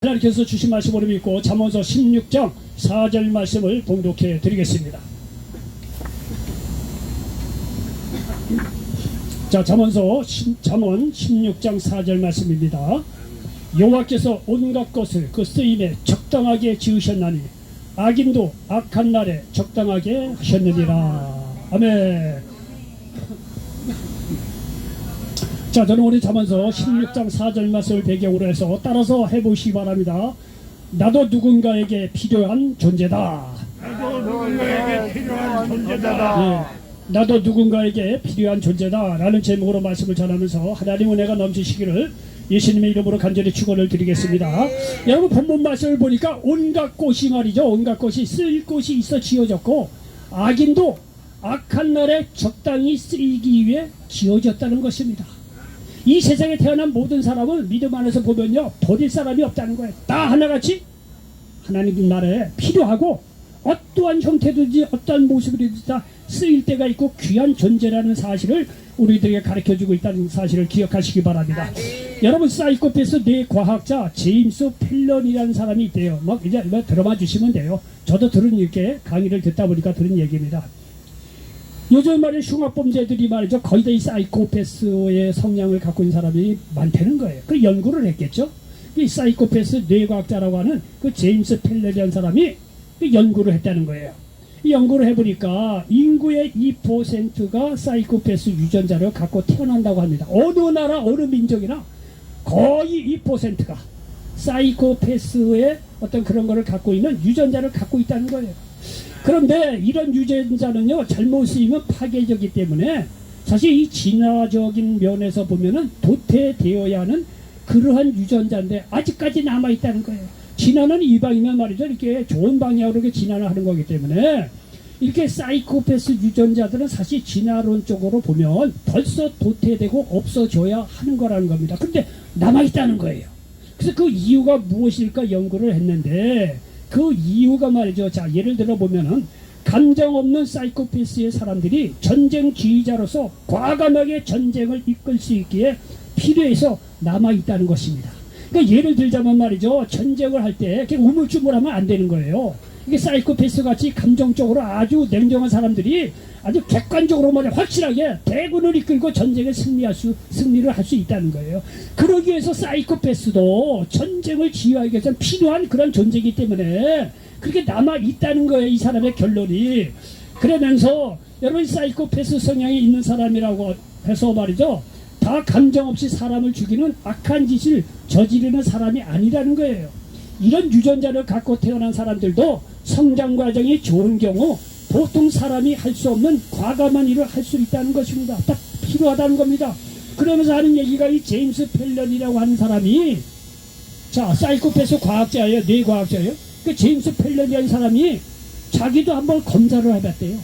하나님께서 주신 말씀으로 믿고 잠언서 16장 4절 말씀을 봉독해 드리겠습니다. 자, 잠언 16장 4절 말씀입니다. 여호와께서 온갖 것을 그 쓰임에 적당하게 지으셨나니 악인도 악한 날에 적당하게 하셨느니라. 아멘. 자, 저는 오늘 잠언서 16장 4절 말씀을 배경으로 해서 따라서 해보시기 바랍니다. 나도 누군가에게 필요한 존재다. 나도 누군가에게 필요한 존재다. 예, 나도 누군가에게 필요한 존재다 라는 제목으로 말씀을 전하면서 하나님 은혜가 넘치시기를 예수님의 이름으로 간절히 축원을 드리겠습니다. 여러분, 본문 말씀을 보니까 온갖 꽃이 말이죠, 온갖 꽃이 쓰일 곳이 있어 지어졌고 악인도 악한 날에 적당히 쓰이기 위해 지어졌다는 것입니다. 이 세상에 태어난 모든 사람은 믿음 안에서 보면요, 버릴 사람이 없다는 거예요. 다 하나같이 하나님 나라에 필요하고 어떠한 형태든지 어떠한 모습이든지 다 쓰일 때가 있고 귀한 존재라는 사실을 우리들에게 가르쳐주고 있다는 사실을 기억하시기 바랍니다. 여러분, 사이코패스 뇌과학자 제임스 펠런이라는 사람이 있대요. 이제 들어봐 주시면 돼요. 저도 들은 이렇게 강의를 듣다 보니까 들은 얘기입니다. 요즘 말에 흉악범죄들이 말이죠, 거의 다 이 사이코패스의 성향을 갖고 있는 사람이 많다는 거예요. 그 연구를 했겠죠. 이 사이코패스 뇌과학자라고 하는 그 제임스 펠런이라는 사람이 그 연구를 했다는 거예요. 이 연구를 해보니까 인구의 2%가 사이코패스 유전자를 갖고 태어난다고 합니다. 어느 나라 어느 민족이나 거의 2%가 사이코패스의 어떤 그런 거를 갖고 있는 유전자를 갖고 있다는 거예요. 그런데 이런 유전자는요, 잘못 쓰이면 파괴적이기 때문에 사실 이 진화적인 면에서 보면은 도태되어야 하는 그러한 유전자인데 아직까지 남아있다는 거예요. 진화는 이방이면 말이죠, 이렇게 좋은 방향으로 이렇게 진화를 하는 거기 때문에 이렇게 사이코패스 유전자들은 사실 진화론적으로 보면 벌써 도태되고 없어져야 하는 거라는 겁니다. 근데 남아있다는 거예요. 그래서 그 이유가 무엇일까 연구를 했는데 그 이유가 말이죠, 자, 예를 들어 보면은 감정 없는 사이코패스의 사람들이 전쟁주의자로서 과감하게 전쟁을 이끌 수 있기에 필요해서 남아있다는 것입니다. 그러니까 예를 들자면 말이죠, 전쟁을 할 때 이렇게 우물쭈물하면 안 되는 거예요. 이게 사이코패스 같이 감정적으로 아주 냉정한 사람들이 아주 객관적으로 말해 확실하게 대군을 이끌고 전쟁에 승리를 할 수 있다는 거예요. 그러기 위해서 사이코패스도 전쟁을 지휘하기 위해서 필요한 그런 존재이기 때문에 그렇게 남아 있다는 거예요, 이 사람의 결론이. 그러면서 여러분, 사이코패스 성향이 있는 사람이라고 해서 말이죠, 다 감정 없이 사람을 죽이는 악한 짓을 저지르는 사람이 아니라는 거예요. 이런 유전자를 갖고 태어난 사람들도 성장 과정이 좋은 경우 보통 사람이 할 수 없는 과감한 일을 할 수 있다는 것입니다. 딱 필요하다는 겁니다. 그러면서 하는 얘기가 이 제임스 펠런이라고 하는 사람이, 자, 사이코패스 과학자예요, 뇌과학자예요. 그 제임스 펠런이라는 사람이 자기도 한번 검사를 해봤대요.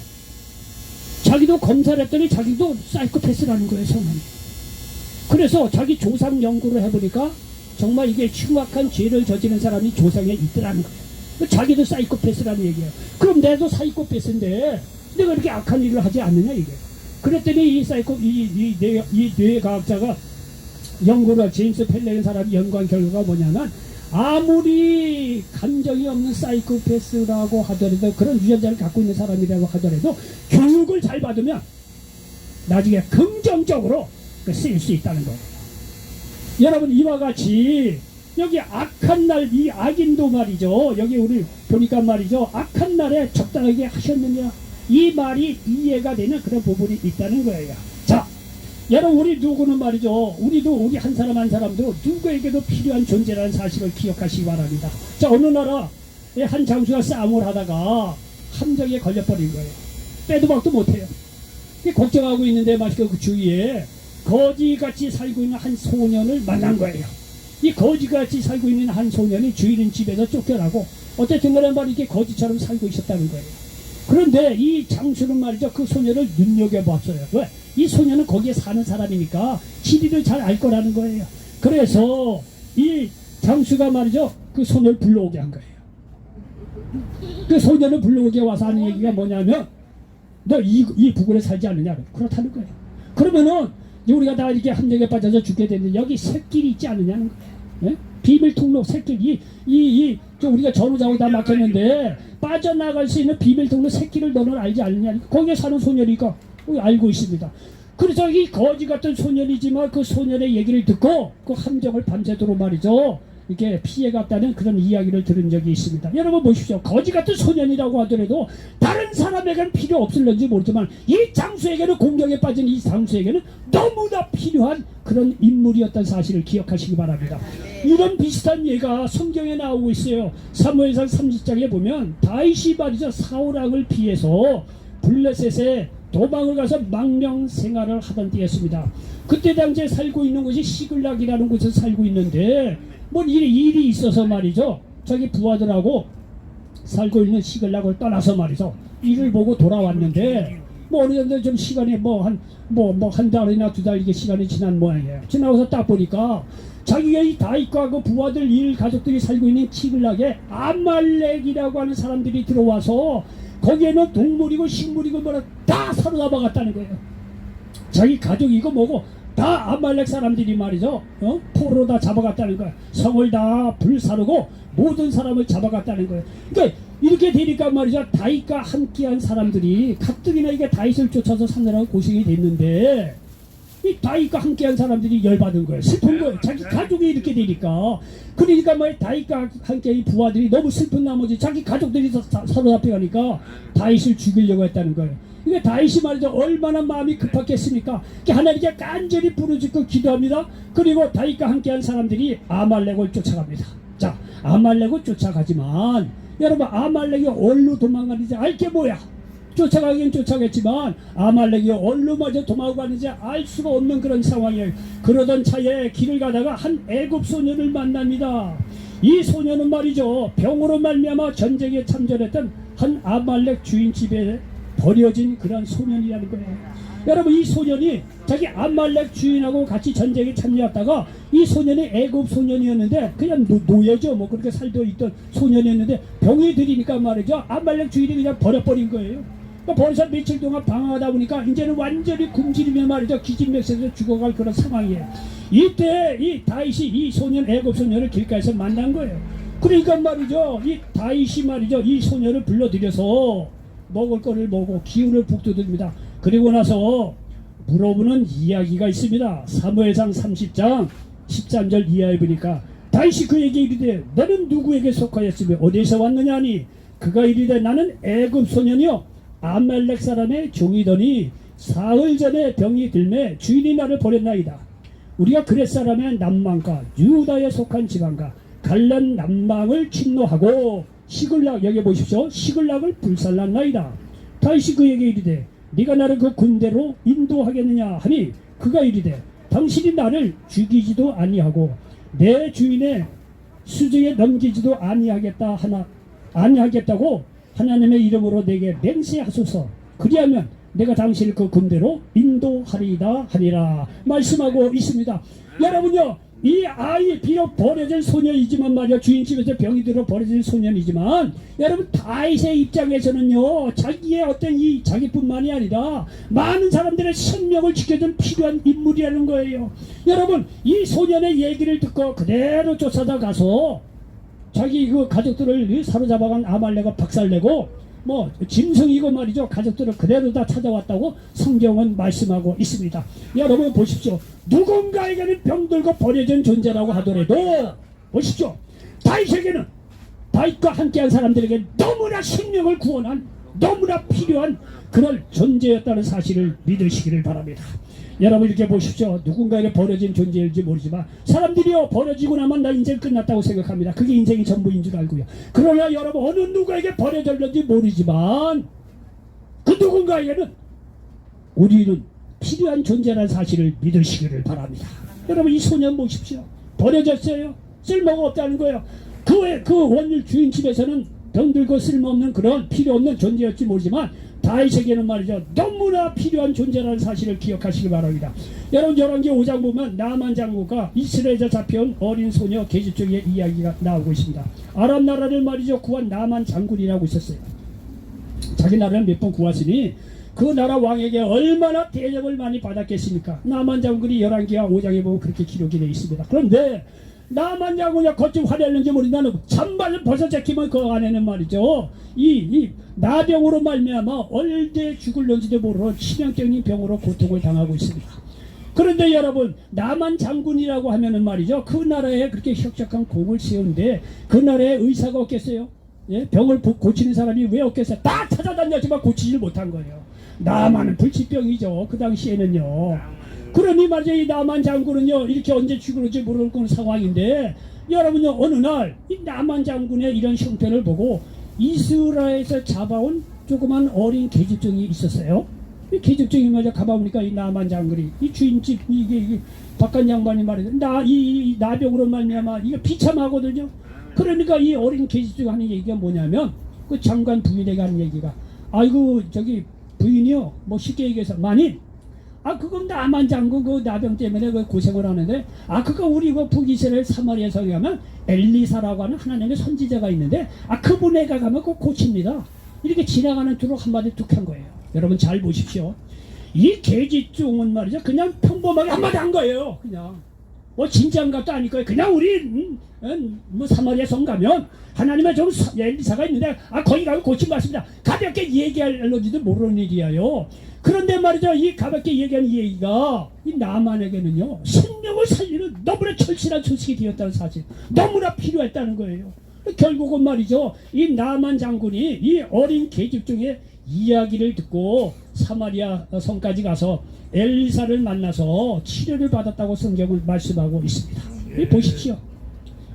자기도 검사를 했더니 자기도 사이코패스라는 거예요, 성함이. 그래서 자기 조상 연구를 해보니까 정말 이게 흉악한 죄를 저지른 사람이 조상에 있더라는 거예요. 자기도 사이코패스라는 얘기예요. 그럼 내도 사이코패스인데 내가 이렇게 악한 일을 하지 않느냐 이게. 그랬더니 이 뇌과학자가 연구를, 제임스 펠런이라는 사람이 연구한 결과가 뭐냐면, 아무리 감정이 없는 사이코패스라고 하더라도, 그런 유전자를 갖고 있는 사람이라고 하더라도 교육을 잘 받으면 나중에 긍정적으로 쓰일 수 있다는 거예요. 여러분, 이와 같이 여기 악한 날, 이 악인도 말이죠, 여기 우리 보니까 말이죠, 악한 날에 적당하게 하셨느냐, 이 말이 이해가 되는 그런 부분이 있다는 거예요. 자, 여러분, 우리 누구는 말이죠, 우리 한 사람 한 사람도 누구에게도 필요한 존재라는 사실을 기억하시기 바랍니다. 자, 어느 나라의 한 장수가 싸움을 하다가 함정에 걸려버린 거예요. 빼도 박도 못해요. 걱정하고 있는데 말이죠, 그 주위에 거지같이 살고 있는 한 소년을 만난 거예요. 이 거지같이 살고 있는 한 소년이 주인은 집에서 쫓겨나고 어쨌든 간에 이렇게 거지처럼 살고 있었다는 거예요. 그런데 이 장수는 말이죠, 그 소년을 눈여겨봤어요. 왜? 이 소년은 거기에 사는 사람이니까 지리를 잘 알 거라는 거예요. 그래서 이 장수가 말이죠, 그 소년을 불러오게 한 거예요. 그 소년을 불러오게 와서 하는 얘기가 뭐냐면, 너 이 부근에 살지 않느냐? 그렇다는 거예요. 그러면은 우리가 다 이렇게 함정에 빠져서 죽게 되는데 여기 샛길이 있지 않느냐는 거예요. 예? 비밀 통로 새길 우리가 전후좌우 다 막혔는데 빠져나갈 수 있는 비밀 통로 새끼를 너는 알지 않느냐. 거기에 사는 소년이니까 알고 있습니다. 그래서 이 거지 같은 소년이지만 그 소년의 얘기를 듣고 그 함정을 밤새도록 말이죠. 이렇게 피해갔다는 그런 이야기를 들은 적이 있습니다. 여러분 보십시오. 거지 같은 소년이라고 하더라도 다른 사람에게는 필요 없을런지 모르지만 이 장수에게는, 공경에 빠진 이 장수에게는 너무나 필요한 그런 인물이었던 사실을 기억하시기 바랍니다. 이런 비슷한 예가 성경에 나오고 있어요. 사무엘상 30장에 보면 다윗이 말이죠, 사울왕을 피해서 블레셋에 도망을 가서 망명 생활을 하던 때였습니다. 그때 당시에 살고 있는 곳이 시글락이라는 곳에서 살고 있는데 뭐 일이 있어서 말이죠, 자기 부하들하고 살고 있는 시글락을 떠나서 말이죠, 일을 보고 돌아왔는데 뭐 어느 정도 좀 시간이 한 달이나 두 달 이게 시간이 지난 모양이에요. 지나고서 딱 보니까 자기가 이 다윗과 그 부하들 일 가족들이 살고 있는 시글락에 아말렉이라고 하는 사람들이 들어와서 거기에는 동물이고 식물이고 뭐라 다 사로잡아갔다는 거예요. 자기 가족이고 뭐고 다 아말렉 사람들이 말이죠, 포로로 다 잡아갔다는 거예요. 성을 다 불사르고 모든 사람을 잡아갔다는 거예요. 그러니까 이렇게 되니까 말이죠, 다윗과 함께한 사람들이 가뜩이나 이게 다윗을 쫓아서 사느라고 고생이 됐는데 이 다윗과 함께한 사람들이 열받은 거예요. 슬픈 거예요. 자기 가족이 이렇게 되니까. 그러니까 뭐 다윗과 함께 이 부하들이 너무 슬픈 나머지 자기 가족들이 사로잡혀가니까 다윗을 죽이려고 했다는 거예요. 이게 다윗이 말이죠, 얼마나 마음이 급했겠습니까? 하나님께 간절히 부르짖고 기도합니다. 그리고 다윗과 함께한 사람들이 아말렉을 쫓아갑니다. 자, 아말렉을 쫓아가지만 여러분, 아말렉이 어디로 도망가는지 알게 뭐야? 쫓아가긴 쫓아겠지만 아말렉이 어디로 마저 도망가는지 알 수가 없는 그런 상황이에요. 그러던 차에 길을 가다가 한 애굽 소년을 만납니다. 이 소년은 말이죠, 병으로 말미암아 전쟁에 참전했던 한 아말렉 주인 집에 버려진 그런 소년이라는 거예요. 여러분, 이 소년이 자기 아말렉 주인하고 같이 전쟁에 참여했다가 이 소년이 애굽 소년이었는데 그냥 노예죠. 뭐 그렇게 살도 있던 소년이었는데 병이 들이니까 말이죠, 아말렉 주인이 그냥 버려버린 거예요. 그러니까 벌써 며칠 동안 방황하다 보니까 이제는 완전히 굶주리면 말이죠, 기진맥색에서 죽어갈 그런 상황이에요. 이때 이 다윗이 이 소년, 애굽 소년을 길가에서 만난 거예요. 그러니까 말이죠, 이 다윗이 말이죠, 이 소년을 불러들여서 먹을 거를 먹고 기운을 북돋웁니다. 그리고 나서 물어보는 이야기가 있습니다. 사무엘상 30장 13절 이하에 보니까 다윗이 그에게 이르되 너는 누구에게 속하였으며 어디에서 왔느냐 하니 그가 이르되 나는 애굽 소년이요 아말렉 사람의 종이더니 사흘 전에 병이 들매 주인이 나를 버렸나이다. 우리가 그렛 사람의 남방과 유다에 속한 지방과 갈란 남방을 침노하고 시글락, 여기 보십시오, 시글락을 불살랐나이다. 다윗이 그에게 이르되 네가 나를 그 군대로 인도하겠느냐 하니 그가 이르되 당신이 나를 죽이지도 아니하고 내 주인의 수중에 넘기지도 아니하겠다고 하나님의 이름으로 내게 맹세하소서. 그리하면 내가 당신을 그 군대로 인도하리이다 하니라 말씀하고 있습니다. 여러분요, 이 아이 비록 버려진 소년이지만 말이야, 주인집에서 병이 들어 버려진 소년이지만 여러분, 다윗의 입장에서는요, 자기의 어떤 이 자기뿐만이 아니라 많은 사람들의 생명을 지켜준 필요한 인물이라는 거예요. 여러분, 이 소년의 얘기를 듣고 그대로 쫓아다 가서 자기 그 가족들을 사로잡아간 아말렉을 박살내고 뭐 짐승이고 말이죠, 가족들을 그대로 다 찾아왔다고 성경은 말씀하고 있습니다. 여러분 보십시오. 누군가에게는 병들고 버려진 존재라고 하더라도 보십시오, 다윗에게는, 다윗과 함께한 사람들에게 너무나 생명을 구원한, 너무나 필요한 그런 존재였다는 사실을 믿으시기를 바랍니다. 여러분 이렇게 보십시오. 누군가에게 버려진 존재일지 모르지만 사람들이요, 버려지고 나면 나 인생 끝났다고 생각합니다. 그게 인생이 전부인 줄 알고요. 그러나 여러분, 어느 누구에게 버려졌는지 모르지만 그 누군가에게는 우리는 필요한 존재라는 사실을 믿으시기를 바랍니다. 여러분, 이 소년 보십시오. 버려졌어요. 쓸모가 없다는 거예요. 그 원일 주인 집에서는 병들고 쓸모없는 그런 필요 없는 존재였지 모르지만 다윗에게는 말이죠, 너무나 필요한 존재라는 사실을 기억하시기 바랍니다. 여러분, 열왕기 5장 보면 나만 장군과 이스라엘에서 잡혀온 어린 소녀 계집 쪽의 이야기가 나오고 있습니다. 아람 나라를 말이죠, 구한 나만 장군이라고 있었어요. 자기 나라를 몇 번 구했으니 그 나라 왕에게 얼마나 대접을 많이 받았겠습니까? 나만 장군이 열왕기와 5장에 보면 그렇게 기록이 되어 있습니다. 그런데 나만 장군이 거친 화려했는지 모르지만 잔발을 벗어제키면 그 안에는 말이죠. 이 나병으로 말미암아 얼대 죽을런지도 모르는 치명적인 병으로 고통을 당하고 있습니다. 그런데 여러분, 나만 장군이라고 하면은 말이죠, 그 나라에 그렇게 혁혁한 공을 세우는데 그 나라에 의사가 없겠어요? 예? 병을 고치는 사람이 왜 없겠어요? 다 찾아다녔지만 고치질 못한 거예요. 나만은 불치병이죠, 그 당시에는요. 그러니 말이죠, 이 나만 장군은요, 이렇게 언제 죽을지 모르는 그런 상황인데, 여러분요, 어느 날 이 나만 장군의 이런 형편을 보고 이스라엘에서 잡아온 조그만 어린 계집종이 있었어요. 이 계집종이 말이야, 가봐보니까 이 나만 장군이 이 주인집 이게 바깥 양반이 말이죠, 이 나병으로 말미암아 이거 비참하거든요. 그러니까 이 어린 계집종이 하는 얘기가 뭐냐면, 그 장관 부인에게 하는 얘기가, 아이고 저기 부인이요, 뭐 쉽게 얘기해서 만일 그건 나만 장군 그 나병 때문에 그 고생을 하는데, 그거 우리 그 북이스라엘 사마리아 성에 가면 엘리사라고 하는 하나님의 선지자가 있는데, 그분에게 가면 꼭 고칩니다. 이렇게 지나가는 투로 한마디 툭 한 거예요. 여러분 잘 보십시오. 이 계집종은 말이죠, 그냥 평범하게 한마디 한 거예요. 그냥 뭐 진지한 것도 아닐 거예요. 그냥 우리 뭐 사마리아 성 가면 하나님의 좀 엘리사가 있는데 거기 가면 고침 받습니다. 가볍게 얘기할런지도 모르는 일이에요. 그런데 말이죠, 이 가볍게 얘기하는 얘기가 이 나만에게는요, 생명을 살리는 너무나 절실한 소식이 되었다는 사실, 너무나 필요했다는 거예요. 결국은 말이죠, 이 나만 장군이 이 어린 계집종의 이야기를 듣고 사마리아 성까지 가서 엘리사를 만나서 치료를 받았다고 성경을 말씀하고 있습니다. 보십시오.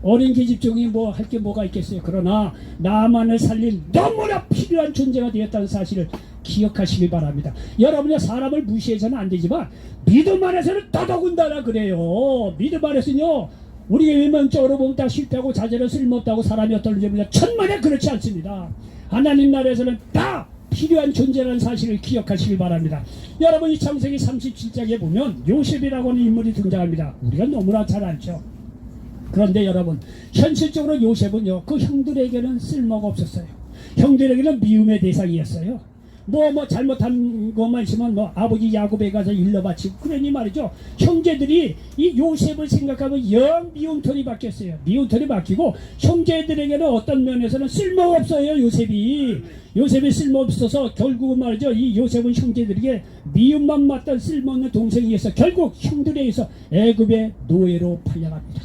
어린 계집종이 뭐 할 게 뭐가 있겠어요. 그러나 나만을 살린 너무나 필요한 존재가 되었다는 사실을 기억하시기 바랍니다. 여러분의 사람을 무시해서는 안 되지만 믿음 안에서는 더더군다나 그래요. 믿음 안에서는요, 우리가 외면적으로 보면 다 실패하고 자제는 쓸모없다고 사람이 어떨지 모르지만 천만에 그렇지 않습니다. 하나님 나라에서는 다 필요한 존재라는 사실을 기억하시기 바랍니다. 여러분, 이 창세기 37장에 보면 요셉이라고 하는 인물이 등장합니다. 우리가 너무나 잘 알죠. 그런데 여러분, 현실적으로 요셉은요, 그 형들에게는 쓸모가 없었어요. 형들에게는 미움의 대상이었어요. 뭐 잘못한 것만 있으면 뭐 아버지 야곱에 가서 일러 바치고 그러니 말이죠, 형제들이 이 요셉을 생각하면 영 미움털이 바뀌었어요. 미움털이 바뀌고 형제들에게는 어떤 면에서는 쓸모가 없어요. 요셉이 쓸모없어서 결국은 말이죠, 이 요셉은 형제들에게 미움만 맞던 쓸모없는 동생이어서 결국 형들에 의해서 애굽의 노예로 팔려갑니다.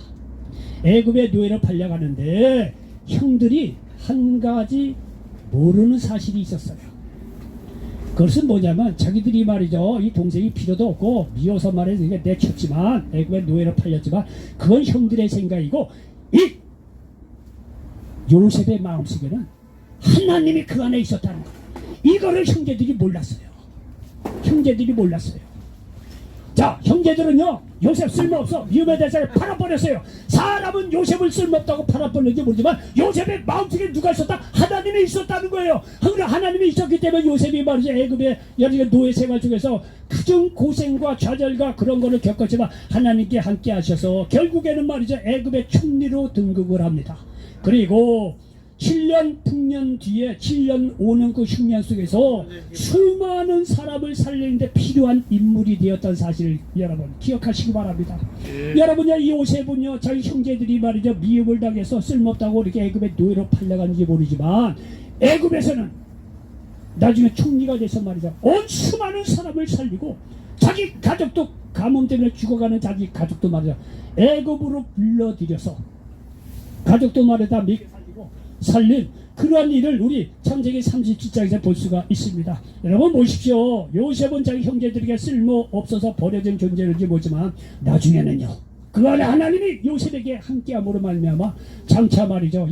애굽의 노예로 팔려가는데 형들이 한 가지 모르는 사실이 있었어요. 그것은 뭐냐면, 자기들이 말이죠, 이 동생이 필요도 없고 미워서 말해서 이게 내쳤지만 애굽의 노예로 팔렸지만 그건 형들의 생각이고, 이 요셉의 마음속에는 하나님이 그 안에 있었다는 거예요. 이거를 형제들이 몰랐어요. 자, 형제들은요, 요셉 쓸모없어, 미움의 대상을 팔아버렸어요. 사람은 요셉을 쓸모없다고 팔아버렸는지 모르지만 요셉의 마음속에 누가 있었다? 하나님이 있었다는 거예요. 하나님이 있었기 때문에 요셉이 말이죠, 애굽의 여러 노예 생활 중에서 가장 고생과 좌절과 그런 거를 겪었지만 하나님께 함께 하셔서 결국에는 말이죠, 애굽의 총리로 등극을 합니다. 그리고 7년 풍년 뒤에 7년 5년 그 흉년 속에서 수많은 사람을 살리는데 필요한 인물이 되었다는 사실을 여러분 기억하시기 바랍니다. 여러분요, 이 요셉은요, 자기 형제들이 말이죠, 미움을 당해서 쓸모없다고 이렇게 애굽의 노예로 팔려간지 모르지만 애굽에서는 나중에 총리가 돼서 말이죠, 온 수많은 사람을 살리고 자기 가족도 가뭄 때문에 죽어가는 자기 가족도 말이죠, 애굽으로 불러들여서 가족도 말이다 살린 그러한 일을 우리 창세기 37장에서 볼 수가 있습니다. 여러분 보십시오. 요셉은 자기 형제들에게 쓸모없어서 버려진 존재인지 모르지만 나중에는요, 그 안에 하나님이 요셉에게 함께함으로 말미암아 장차 말이죠,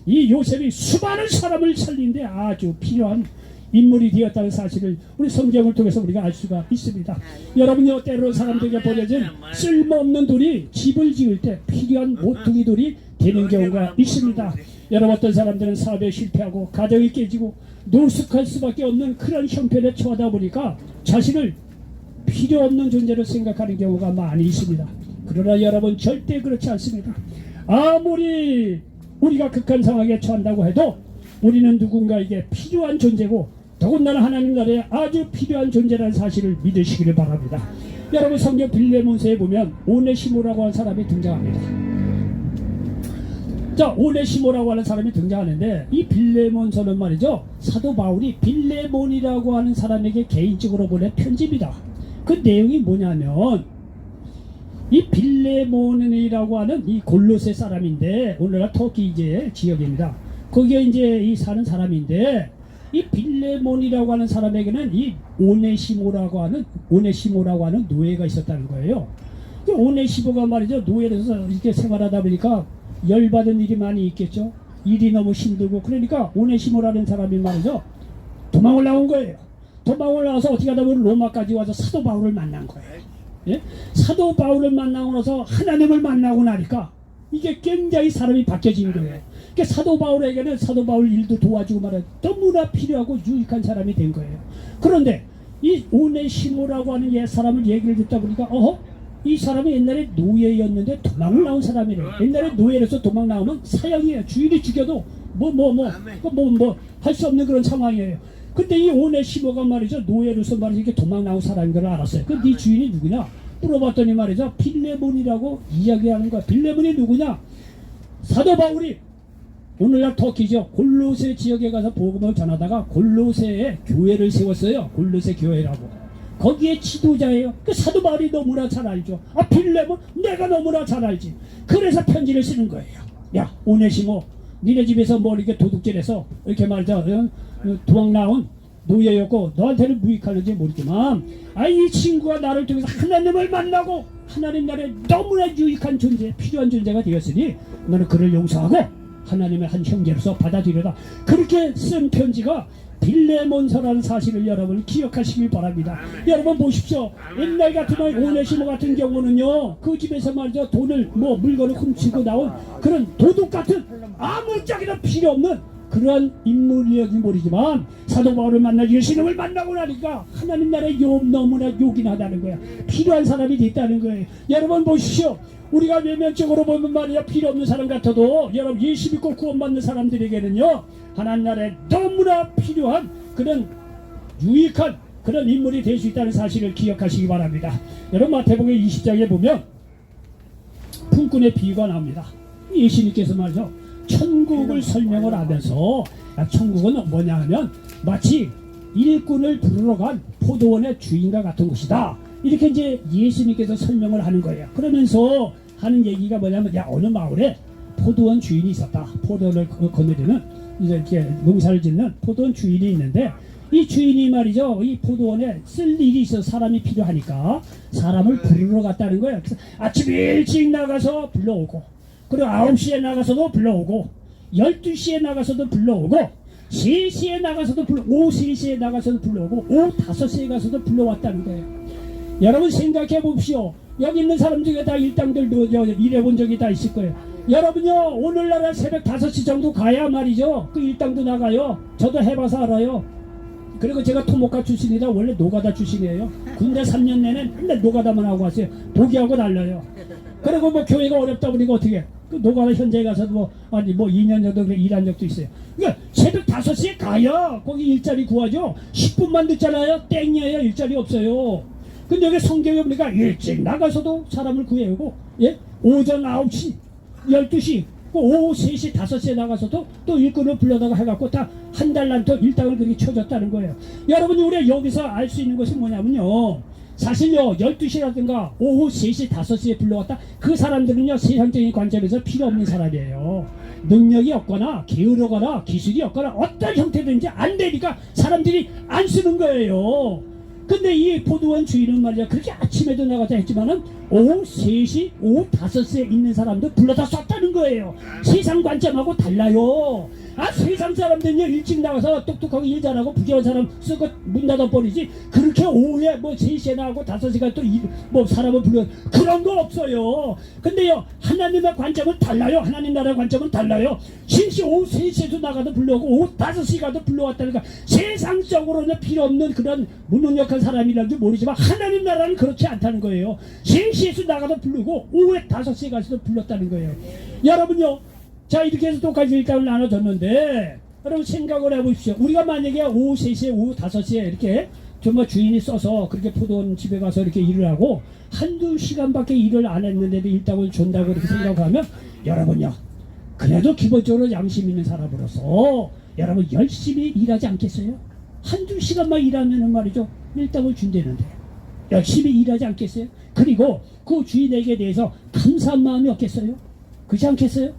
이 요셉이 수많은 사람을 살리는데 아주 필요한 인물이 되었다는 사실을 우리 성경을 통해서 우리가 알 수가 있습니다. 여러분요, 때로 사람들에게 버려진 쓸모없는 돌이 집을 지을 때 필요한 모퉁이 돌이 되는 경우가 있습니다. 여러분, 어떤 사람들은 사업에 실패하고 가정이 깨지고 노숙할 수밖에 없는 그런 형편에 처하다 보니까 자신을 필요 없는 존재로 생각하는 경우가 많이 있습니다. 그러나 여러분, 절대 그렇지 않습니다. 아무리 우리가 극한 상황에 처한다고 해도 우리는 누군가에게 필요한 존재고 더군다나 하나님 나라에 아주 필요한 존재라는 사실을 믿으시기를 바랍니다. 여러분, 성경 빌레몬서에 보면 오네시모라고 하는 사람이 등장합니다. 자, 오네시모라고 하는 사람이 등장하는데 이 빌레몬서는 말이죠, 사도 바울이 빌레몬이라고 하는 사람에게 개인적으로 보낸 편지입니다. 그 내용이 뭐냐면 이 빌레몬이라고 하는 이 골로새 사람인데 오늘날 터키 이제 지역입니다. 거기에 이제 이 사는 사람인데 이 빌레몬이라고 하는 사람에게는 이 오네시모라고 하는 노예가 있었다는 거예요. 오네시모가 말이죠, 노예로서 이렇게 생활하다 보니까 열받은 일이 많이 있겠죠. 일이 너무 힘들고 그러니까 오네시모라는 사람이 말이죠, 도망을 나온 거예요. 도망을 나와서 어떻게 하다 보면 로마까지 와서 사도 바울을 만난 거예요. 예? 사도 바울을 만나고 나서 하나님을 만나고 나니까 이게 굉장히 사람이 바뀌어진 거예요. 그러니까 사도 바울에게는 사도 바울 일도 도와주고 말이야 너무나 필요하고 유익한 사람이 된 거예요. 그런데 이 오네시모라고 하는 옛 사람을 얘기를 듣다 보니까 이 사람이 옛날에 노예였는데 도망을 나온 사람이래. 옛날에 노예로서 도망 나오면 사형이에요. 주인이 죽여도 할 수 없는 그런 상황이에요. 근데 이 오네시모가 말이죠, 노예로서 말이죠 이렇게 도망 나온 사람인 걸 알았어요. 그 네 주인이 누구냐 물어봤더니 말이죠, 빌레몬이라고 이야기하는 거야. 빌레몬이 누구냐? 사도 바울이 오늘날 터키죠, 골로새 지역에 가서 복음을 전하다가 골로새에 교회를 세웠어요. 골로새 교회라고. 거기에 지도자예요. 그 사도 바울이 너무나 잘 알죠. 빌레몬 내가 너무나 잘 알지. 그래서 편지를 쓰는 거예요. 야 오네시모, 니네 집에서 뭐 이렇게 도둑질해서 이렇게 말이죠 도망 나온 노예였고 너한테는 무익하는지 모르지만 이 친구가 나를 통해서 하나님을 만나고 하나님 나라에 너무나 유익한 존재, 필요한 존재가 되었으니 너는 그를 용서하고 하나님의 한 형제로서 받아들여라. 그렇게 쓴 편지가 빌레몬서라는 사실을 여러분 기억하시길 바랍니다. 여러분 보십시오. 옛날 같으면 오네시모 같은 경우는요, 그 집에서 말이죠 돈을 물건을 훔치고 나온 그런 도둑 같은 아무짝에나 필요 없는 그러한 인물이었는지 모르지만 사도 바울을 만나 예수님을 만나고 나니까 하나님 나라의 너무나 요긴하다는 거야. 필요한 사람이 됐다는 거예요. 여러분 보십시오. 우리가 외면적으로 보면 말이야 필요 없는 사람 같아도 여러분 예수 믿고 구원받는 사람들에게는요 하나님 나라에 너무나 필요한 그런 유익한 그런 인물이 될 수 있다는 사실을 기억하시기 바랍니다. 여러분 마태복음 20장에 보면 품꾼의 비유가 나옵니다. 예수님께서 말이죠 천국을 설명을 하면서 천국은 뭐냐 하면 마치 일꾼을 부르러 간 포도원의 주인과 같은 곳이다. 이렇게 이제 예수님께서 설명을 하는 거예요. 그러면서 하는 얘기가 뭐냐면 어느 마을에 포도원 주인이 있었다. 포도원을 거느리는 이제 이렇게 농사를 짓는 포도원 주인이 있는데 이 주인이 말이죠 이 포도원에 쓸 일이 있어서 사람이 필요하니까 사람을 부르러 갔다는 거예요. 그래서 아침 일찍 나가서 불러오고 그리고 9시에 나가서도 불러오고 12시에 나가서도 불러오고 3시에 나가서도 오후 3시에 나가서도 불러오고 오후 5시에 가서도 불러왔다는 거예요. 여러분 생각해 봅시오. 여기 있는 사람 중에 다 일당들도 일해본 적이 다 있을 거예요. 여러분요 오늘날 새벽 5시 정도 가야 말이죠 그 일당도 나가요. 저도 해봐서 알아요. 그리고 제가 토목가 출신이라 원래 노가다 출신이에요. 군대 3년 내내 맨날 노가다만 하고 왔어요. 보기하고 달라요. 그리고 교회가 어렵다 보니까 어떻게 그 노가다 현장에 가서도 2년 정도 일한 적도 있어요. 그러니까 새벽 5시에 가야 거기 일자리 구하죠. 10분만 늦잖아요. 땡이에요. 일자리 없어요. 근데 여기 성경에 보니까 일찍 나가서도 사람을 구해오고 오전 9시 12시 오후 3시 5시에 나가서도 또 일꾼을 불러다가 해갖고 다 한 달란트 일당을 그렇게 쳐줬다는 거예요. 여러분이 우리가 여기서 알 수 있는 것이 뭐냐면요 사실요 12시라든가 오후 3시 5시에 불러왔다 그 사람들은요 세상적인 관점에서 필요 없는 사람이에요. 능력이 없거나 게으르거나 기술이 없거나 어떤 형태든지 안 되니까 사람들이 안 쓰는 거예요. 근데 이 포도원 주인은 말이야 그렇게 아침에도 나가자 했지만은 오후 3시 오후 5시에 있는 사람도 불러다 쐈다는 거예요. 세상 관점하고 달라요. 세상 사람들은요 일찍 나가서 똑똑하게 일 잘하고 부지런한 사람 쓰고 문 닫아버리지 그렇게 오후에 3시에 나가고 5시간 또 사람을 불러 그런 거 없어요. 근데요 하나님의 관점은 달라요. 하나님 나라의 관점은 달라요. 심시 오후 3시에도 나가도 불러오고 오후 5시 가도 불러왔다니까 세상적으로는 필요 없는 그런 무능력한 사람이라는지 모르지만 하나님 나라는 그렇지 않다는 거예요. 3시에서 나가도 부르고 오후에 5시에 가서도 불렀다는 거예요. 여러분요 자 이렇게 해서 똑같이 일당을 나눠줬는데 여러분 생각을 해보십시오. 우리가 만약에 오후 3시에 오후 5시에 이렇게 정말 주인이 써서 그렇게 포도원 집에 가서 이렇게 일을 하고 한두 시간밖에 일을 안 했는데도 일당을 준다고 이렇게 생각하면 여러분요 그래도 기본적으로 양심 있는 사람으로서 여러분 열심히 일하지 않겠어요? 한두 시간만 일하면 말이죠 일당을 준다는데 열심히 일하지 않겠어요? 그리고 그 주인에게 대해서 감사한 마음이 없겠어요? 그렇지 않겠어요?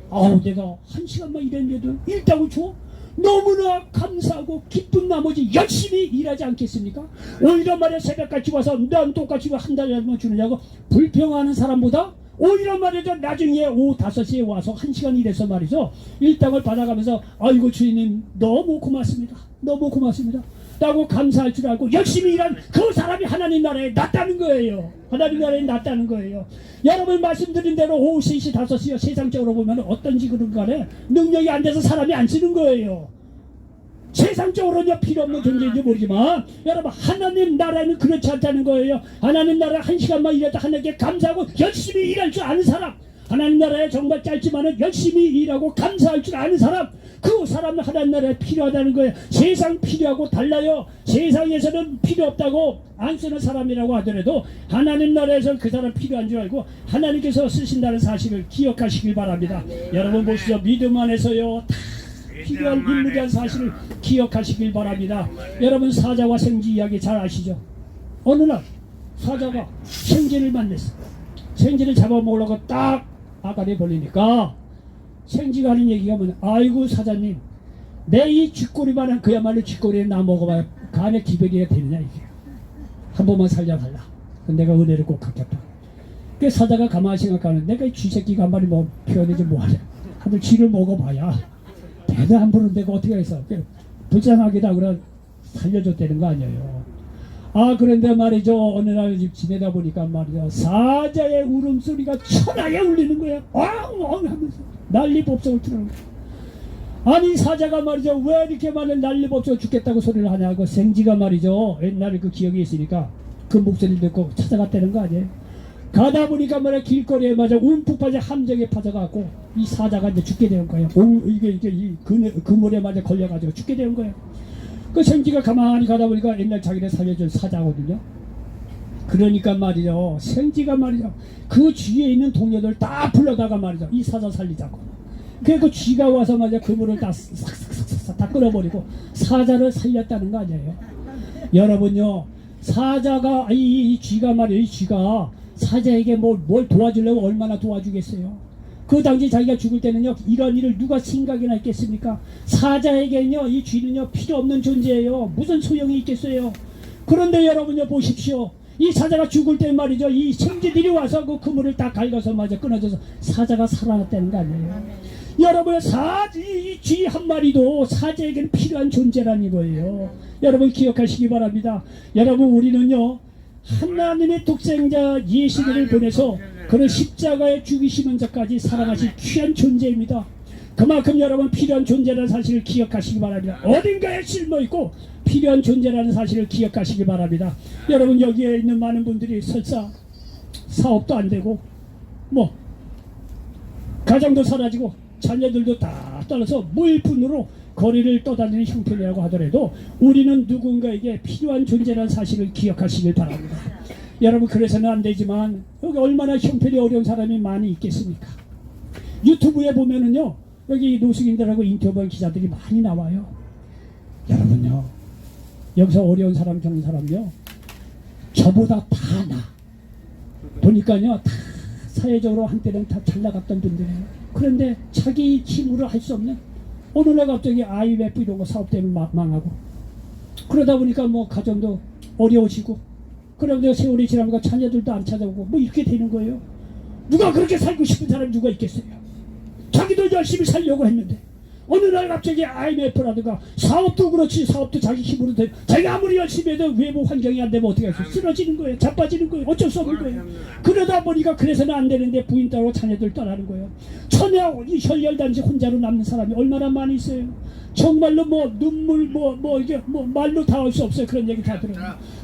아우 내가 한 시간만 일했는데도 일당을 줘? 너무나 감사하고 기쁜 나머지 열심히 일하지 않겠습니까? 오히려 말이야 새벽같이 와서 난 똑같이 한 달에만 주느냐고 불평하는 사람보다 오히려 말이죠 나중에 오후 5시에 와서 1시간 일해서 말이죠 일당을 받아가면서 아이고 주인님 너무 고맙습니다 너무 고맙습니다 라고 감사할 줄 알고 열심히 일한 그 사람이 하나님 나라에 낫다는 거예요. 하나님 나라에 낫다는 거예요. 여러분 말씀드린 대로 오후 3시 5시요 세상적으로 보면 어떤지 그런 간에 능력이 안 돼서 사람이 안 쓰는 거예요. 세상적으로는 필요 없는 존재인지 모르지만 여러분 하나님 나라는 그렇지 않다는 거예요. 하나님 나라 1시간만 일해도 하나님께 감사하고 열심히 일할 줄 아는 사람, 하나님 나라에 정말 짧지만은 열심히 일하고 감사할 줄 아는 사람, 그 사람은 하나님 나라에 필요하다는 거예요. 세상 필요하고 달라요. 세상에서는 필요 없다고 안 쓰는 사람이라고 하더라도 하나님 나라에서는 그 사람 필요한 줄 알고 하나님께서 쓰신다는 사실을 기억하시길 바랍니다. 여러분 보시죠. 믿음 안에서요 다 필요한 인물이라는 사실을 기억하시길 바랍니다. 여러분 사자와 생쥐 이야기 잘 아시죠? 어느 날 사자가 생쥐를 만났어. 생쥐를 잡아먹으려고 딱 아가리에 벌리니까 생쥐가 하는 얘기가 뭐냐, 아이고 사자님 내 이 쥐꼬리만한 그야말로 쥐꼬리에 나 먹어봐야 간에 기별이가 되느냐 이게 한 번만 살려달라. 내가 은혜를 꼭 갚겠다. 그 사자가 가만히 생각하는 내가 이 쥐새끼가 한 마리 뭐 표현이지 뭐하냐 하도 쥐를 먹어봐야 배도 안 부르는 데가 어떻게 해서 불쌍하기다 그래 살려줬다는 거 아니에요. 아 그런데 말이죠 어느 날 지내다 보니까 말이죠 사자의 울음소리가 천하에 울리는 거야. 왕왕 하면서 난리법석을 틀어놓은 거야. 아니 사자가 말이죠 왜 이렇게 많은 난리법석을 죽겠다고 소리를 하냐고 생쥐가 말이죠 옛날에 그 기억이 있으니까 그 목소리를 듣고 찾아갔다는 거 아니에요. 가다 보니까 말이야 길거리에 맞아 움푹 빠져 함정에 빠져갖고 이 사자가 이제 죽게 되는 거예요. 이게 이 그물에 맞아 걸려가지고 죽게 되는 거예요. 그 생쥐가 가만히 가다 보니까 옛날 자기를 살려준 사자거든요. 그러니까 말이죠 생쥐가 말이죠 그 쥐에 있는 동료들 다 불러다가 말이죠 이 사자 살리자고. 그래서 그 쥐가 와서 말이죠 그물을 다 싹싹싹싹 다 끌어버리고 사자를 살렸다는 거 아니에요. 여러분요 사자가 이 쥐가 말이에요 이 쥐가 사자에게 뭘 도와주려고 얼마나 도와주겠어요. 그 당시 자기가 죽을 때는요 이런 일을 누가 생각이나 있겠습니까. 사자에게는요 이 쥐는요 필요 없는 존재예요. 무슨 소용이 있겠어요. 그런데 여러분요 보십시오. 이 사자가 죽을 때 말이죠 이 생쥐들이 와서 그 그물을 딱 갉아서 맞아 끊어져서 사자가 살아났다는 거 아니에요. 여러분 이 쥐 한 마리도 사자에게는 필요한 존재라는 거예요. 여러분 기억하시기 바랍니다. 여러분 우리는요 하나님의 독생자 예수를 보내서 그런 십자가에 죽이시면서까지 사랑하신 귀한 존재입니다. 그만큼 여러분 필요한 존재라는 사실을 기억하시기 바랍니다. 어딘가에 실려있고 필요한 존재라는 사실을 기억하시기 바랍니다. 여러분 여기에 있는 많은 분들이 설사 사업도 안 되고 뭐 가정도 사라지고 자녀들도 다 떠나서 무일푼으로 거리를 떠다니는 형편이라고 하더라도 우리는 누군가에게 필요한 존재라는 사실을 기억하시길 바랍니다. 여러분 그래서는 안 되지만 여기 얼마나 형편이 어려운 사람이 많이 있겠습니까. 유튜브에 보면은요 여기 노숙인들하고 인터뷰한 기자들이 많이 나와요. 여러분요 여기서 어려운 사람 겪는 사람요 저보다 다 나 보니까요 다 사회적으로 한때는 다 잘 나갔던 분들이에요. 그런데 자기 힘으로 할 수 없는 어느 날 갑자기 IMF 이런 거 사업 때문에 망하고 그러다 보니까 뭐 가정도 어려워지고 그러다 세월이 지나니까 자녀들도 안 찾아오고 뭐 이렇게 되는 거예요. 누가 그렇게 살고 싶은 사람이 누가 있겠어요. 자기도 열심히 살려고 했는데 어느 날 갑자기 IMF라든가 사업도 그렇지 사업도 자기 힘으로 돼 자기가 아무리 열심히 해도 외부 환경이 안 되면 어떻게 하겠어요. 쓰러지는 거예요. 자빠지는 거예요. 어쩔 수 없는 거예요. 그러다 보니까 그래서는 안 되는데 부인 따로 자녀들 떠나는 거예요. 천하 혈혈단지 혼자로 남는 사람이 얼마나 많이 있어요. 정말로 뭐 눈물 이게 뭐 말로 다 할 수 없어요. 그런 얘기 다 들어요.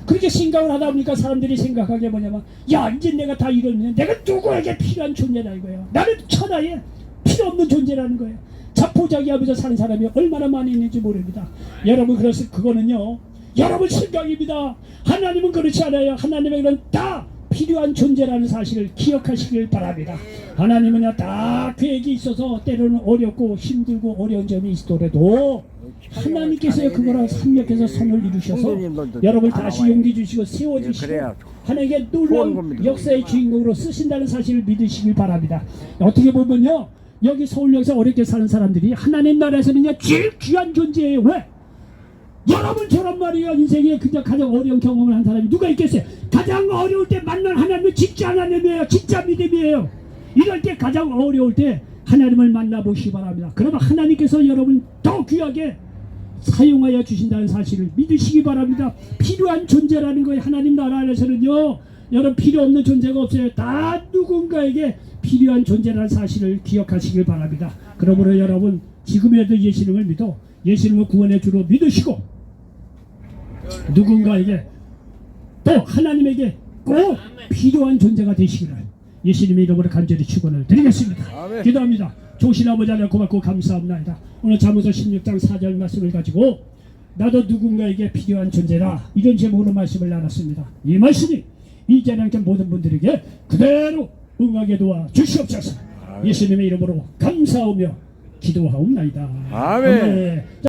그렇게 생각을 하다 보니까 사람들이 생각하게 뭐냐면 야 이제 내가 다 이러면 내가 누구에게 필요한 존재다 이거예요. 나는 천하에 필요 없는 존재라는 거예요. 자포자기하면서 사는 사람이 얼마나 많이 있는지 모릅니다. 여러분 그래서 그거는요 여러분 생각입니다. 하나님은 그렇지 않아요. 하나님에게는 다 필요한 존재라는 사실을 기억하시길 바랍니다. 하나님은요 다 계획이 있어서 때로는 어렵고 힘들고 어려운 점이 있더라도 하나님께서 그거를 섭렵해서 선을 이루셔서 여러분을 다시 용기 주시고 세워주시고 하나님께 놀라운 역사의 주인공으로 쓰신다는 사실을 믿으시길 바랍니다. 어떻게 보면요 여기 서울역에서 어렵게 사는 사람들이 하나님 나라에서는요 제일 귀한 존재예요. 왜? 여러분 저런 말이에요. 인생에 그냥 가장 어려운 경험을 한 사람이 누가 있겠어요? 가장 어려울 때 만난 하나님은 진짜 하나님이에요. 진짜 믿음이에요. 이럴 때 가장 어려울 때 하나님을 만나보시기 바랍니다. 그러면 하나님께서 여러분 더 귀하게 사용하여 주신다는 사실을 믿으시기 바랍니다. 필요한 존재라는 거예요. 하나님 나라 안에서는요 여러분 필요 없는 존재가 없어요. 다 누군가에게 필요한 존재라는 사실을 기억하시길 바랍니다. 그러므로 여러분 지금이라도 예수님을 믿어 예수님을 구원의 주로 믿으시고 누군가에게 또 하나님에게 꼭 필요한 존재가 되시기를 예수님의 이름으로 간절히 축원을 드리겠습니다. 아멘. 기도합니다. 좋으신 아버지 하나님 고맙고 감사합니다. 오늘 잠언서 16장 4절 말씀을 가지고 나도 누군가에게 필요한 존재라 이런 제목으로 말씀을 나눴습니다. 이 말씀이 이 자리에 함께 모든 분들에게 그대로 응하게 도와 주시옵소서. 예수님의 이름으로 감사하며 기도하옵나이다. 아멘. 아멘.